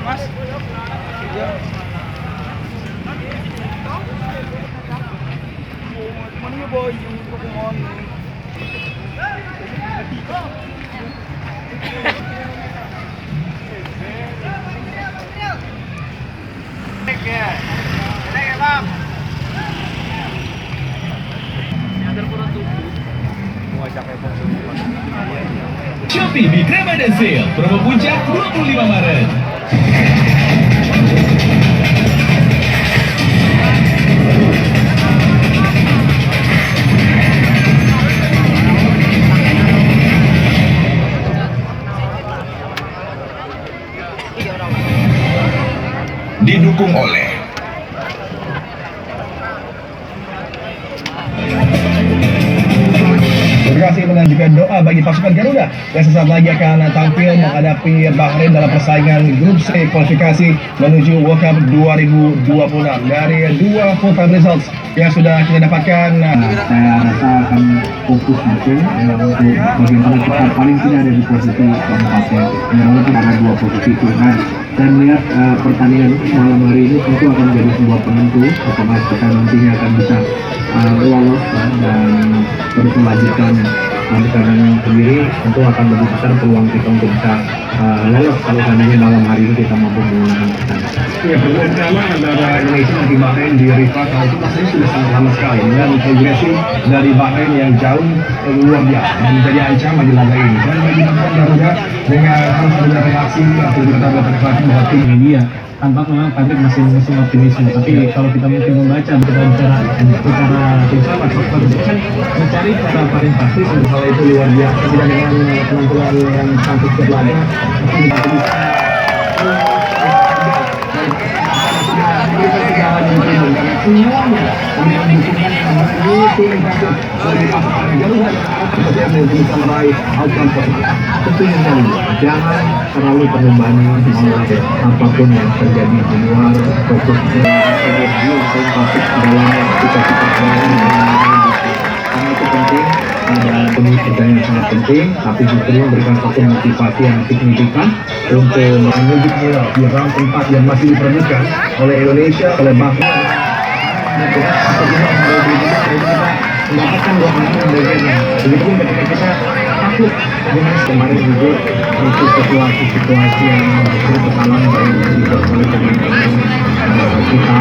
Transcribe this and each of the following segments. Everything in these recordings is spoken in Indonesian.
Mas. Iya. Mana boy, Pokemon. Shopee di Ramadan Sale, promo puncak 25 Maret. Didukung oleh Terima kasih mengajukan doa bagi pasukan Garuda yang sesaat lagi akan tampil menghadapi Bahrain dalam persaingan grup C kualifikasi menuju World Cup 2026. Dari dua full time results yang sudah kita dapatkan, saya rasa akan fokus saja untuk bagaimana kita paling tidak ada di posisi keempat ya, walaupun ada dua posisi itu. Nah, saya melihat pertandingan malam hari ini tentu akan menjadi sebuah penentu apakah kita nantinya akan bisa lolos dan terus melanjutkan pertandingan sendiri. Tentu akan lebih besar peluang kita untuk bisa lolos kalau seandainya malam hari ini kita mampu menang. ya pertemuan pertama antara Indonesia dan Bahrain di Rifat itu rasanya sudah sangat lama sekali dengan progresi dari Bahrain yang jauh luar biasa dan menjadi ancaman di laga ini. Dan bagi pasukan Garuda dengan harus ada reaksi atau kita dapat reaksi bahwa tim Media tampak memang Patrick masih optimisme, tapi kalau kita mungkin membaca kita bicara tim sama kan mencari cara paling pasti hal itu luar biasa tidak dengan penampilan yang cantik berlaga semuanya membutuhkan dari pasukan Garuda seperti yang bisa meraih outcome positif. tentunya jangan terlalu terbebani oleh apapun yang terjadi di luar. Fokus energi untuk topik dalam kita karena itu penting, dan demi kerja yang sangat penting, tapi justru memberikan satu motivasi yang signifikan untuk menunjuk bola di rang tempat yang masih diperebutkan oleh Indonesia, oleh Bahrain. Mendapatkan dua kemenangan bagiannya. Begitupun ketika kita takut dengan kemarin juga untuk situasi yang berkekalan baik dibuat oleh pemain-pemain kita.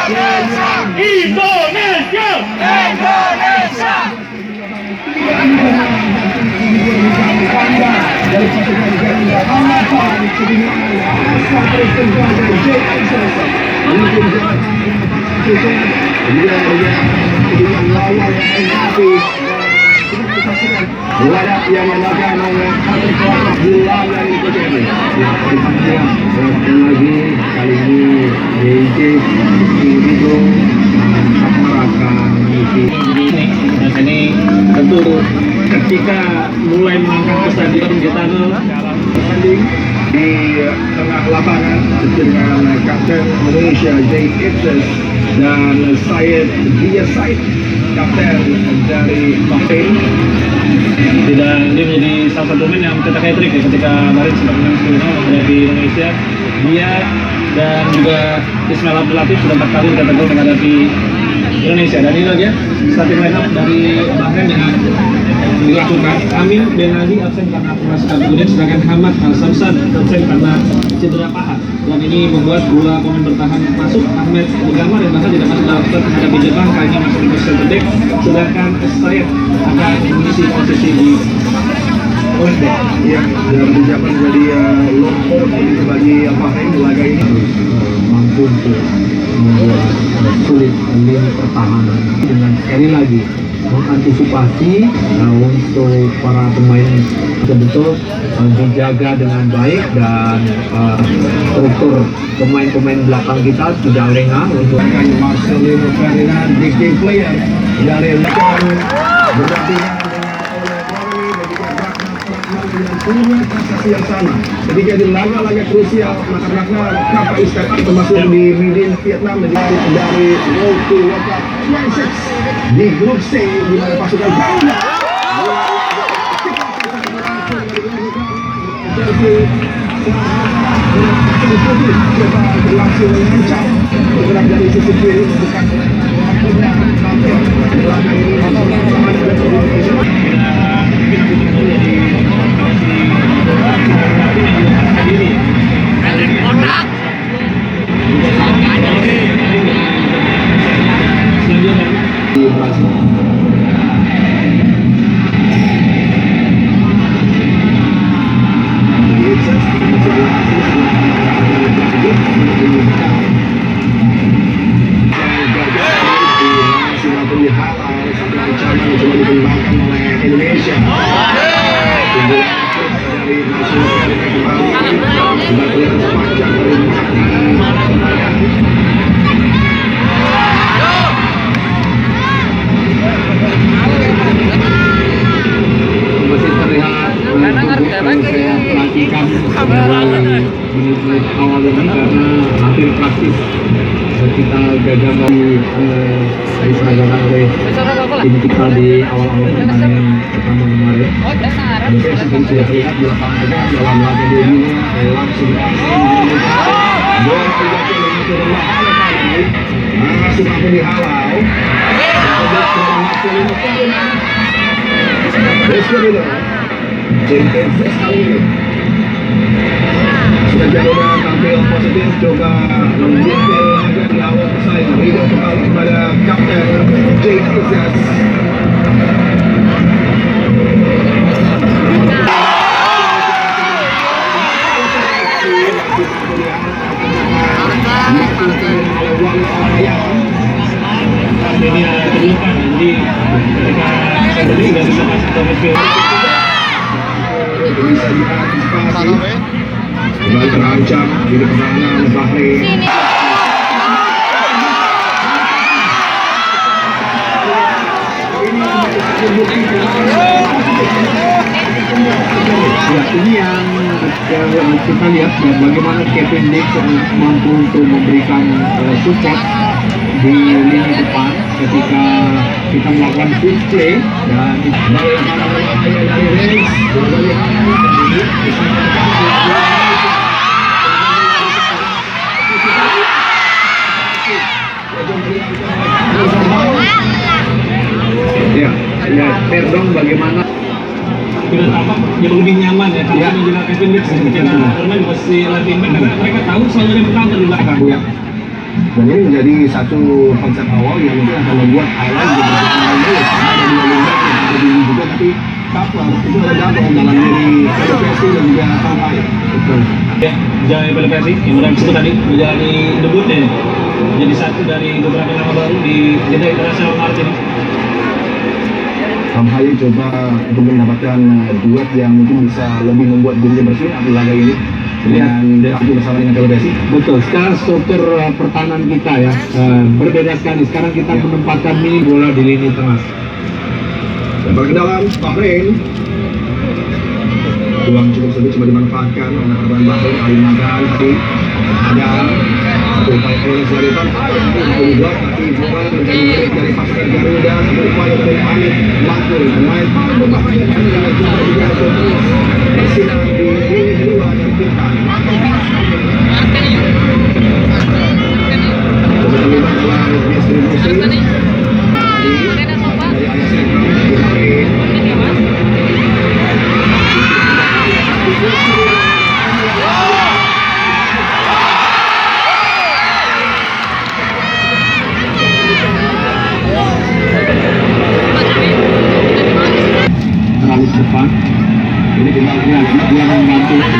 Indonesia! Wadah yang melakukan satu kelompok bola dari PCM. Lagi kali ini JJ Indigo akan mengisi. Dan ini tentu ketika mulai melangkah ke stadion kita Bertanding di tengah lapangan dengan Kapten Indonesia Jay Ipses dan Syed Dia Said, Kapten dari Bahrain. tidak dia menjadi salah satu pemain yang mencetak hat-trick ya, ketika kemarin sudah menang 10-0 menghadapi Indonesia. Dia dan juga Ismail Abdul Latif sudah 4 kali mencetak gol menghadapi Indonesia. Dan ini dia starting line up dari Bahrain yang dilakukan. Amin Ben Ali absen karena pemasukan kemudian, sedangkan Hamad Al-Samsan absen karena cedera paha. Dan ini membuat dua pemain bertahan masuk, Ahmed Mugamar yang bahkan tidak masuk dalam start menghadapi Jepang, kali ini masuk di center back, sedangkan Syed akan mengisi posisi di point back. Yang dalam ucapan menjadi long hold bagi Bahrain di laga ini mampu untuk membuat sulit lini pertahanan dengan sekali lagi mengantisipasi untuk para pemain betul-betul dijaga dengan baik dan struktur pemain-pemain belakang kita tidak lengah untuk Marcelino Ferdinand, big game player dari Lekan berdampingan punya prestasi yang sama. Ketika di laga-laga krusial, maka Kappa step up termasuk di Midin Vietnam dari World to World Cup 26 di grup C di mana pasukan Garuda berlangsung mengancam bergerak dari sisi kiri bukan menit-menit awal ini karena hampir praktis kita gagal diseragakan oleh tim kita di awal-awal pertandingan pertama kemarin. Mungkin seperti sudah lihat di lapangan dalam laga debut langsung gol 3 km langsung aku dihalau. Sudah jadinya tampil positif, coba mengintil agar di awal persaingan. Ridho kembali kepada Kapten Jay Izzas. Ini terluka, jadi ketika ini nggak bisa masuk ke midfield. Bisa diantisipasi. Kembali terancam di pertahanan Bahrain. Ya, ini yang kita lihat ya, bagaimana Kevin Dix mampu untuk memberikan support di lini depan ketika kita melakukan quick play dan ya perdong bagaimana Kita tampak yang lebih nyaman ya kalau menjelang Kevin Dix ketika bermain di posisi left wing back, karena mereka tahu selalu ada yang counter di belakang ya. Dan ini menjadi satu konsep awal yang mungkin akan membuat highlight juga berjalan baik. Karena ada dua lingkar yang ada di juga, tapi cover itu ada double dalam diri PSSI dan juga Tampai. Betul. Ya, jalan PSSI yang udah disebut tadi menjalani debutnya nih. Jadi satu dari beberapa nama baru di Liga Internasional Maret ini. Tampai coba untuk mendapatkan duet yang mungkin bisa lebih membuat dirinya bersinar di laga ini dengan aku bersama dengan PSSI. Betul, sekarang struktur pertahanan kita ya berbeda sekali. Sekarang kita menempatkan mini bola di lini tengah. Lebar ke dalam, Bahrain. Peluang cukup sempit coba dimanfaatkan oleh pemain Bahrain, Ali Magan tadi. Ada satu upaya Flores dari Tampai yang membuat tapi bola menjadi milik dari pasukan Garuda. Satu upaya dari Amit Langkul, pemain paling berbahaya dan juga terus bersinar di lini dua dan kita. Coba terlibat dalam distribusi. Dari Ayas Ekram, dari Bahrain. Terlalu cepat. Ini dia membantu ya.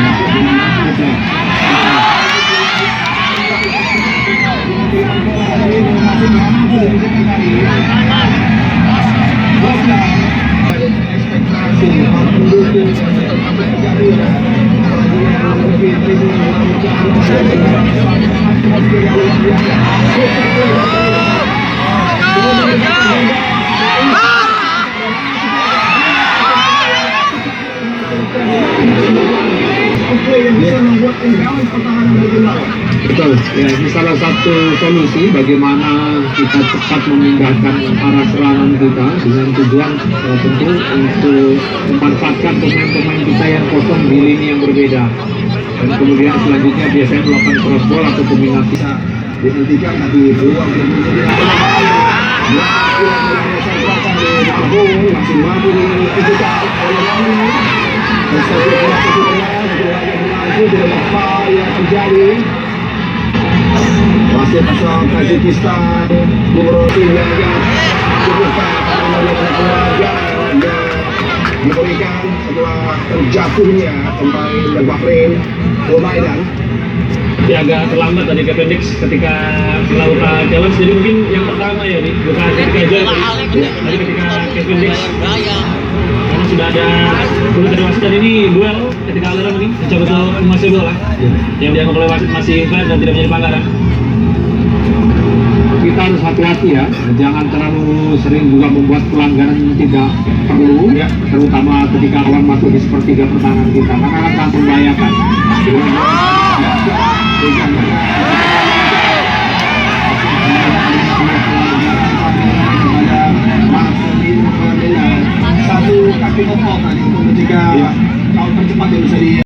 Betul, ya ini salah satu solusi bagaimana kita cepat memindahkan arah serangan kita dengan tujuan tentu untuk memanfaatkan pemain-pemain kita yang kosong di lini yang berbeda. Dan kemudian selanjutnya biasanya melakukan cross ball atau kombinasi. Bisa dihentikan tapi peluang yang menjadi masih mampu dikejar oleh Rami. Prestasi bola satu bola berlanjut dengan apa yang terjadi. Wasit asal Tajikistan Nurul yang cukupkan oleh keluarga dan diberikan setelah terjatuhnya pemain Bahrain Omaidan. Dia agak terlambat tadi Kevin Dix ketika melakukan challenge, jadi mungkin yang pertama ya nih, bukan ketika Joy tadi ketika Kevin Dix karena sudah ada sudah dari wasit, dan ini duel ketika aliran ini mencoba untuk menguasai bola yang dianggap oleh wasit masih fair dan tidak menjadi pelanggaran. Kita harus hati-hati ya, jangan terlalu sering juga membuat pelanggaran yang tidak perlu ya, terutama ketika lawan masuk di sepertiga pertahanan kita, karena akan membahayakan. Satu kaki otot tadi ketika counter cepat yang bisa di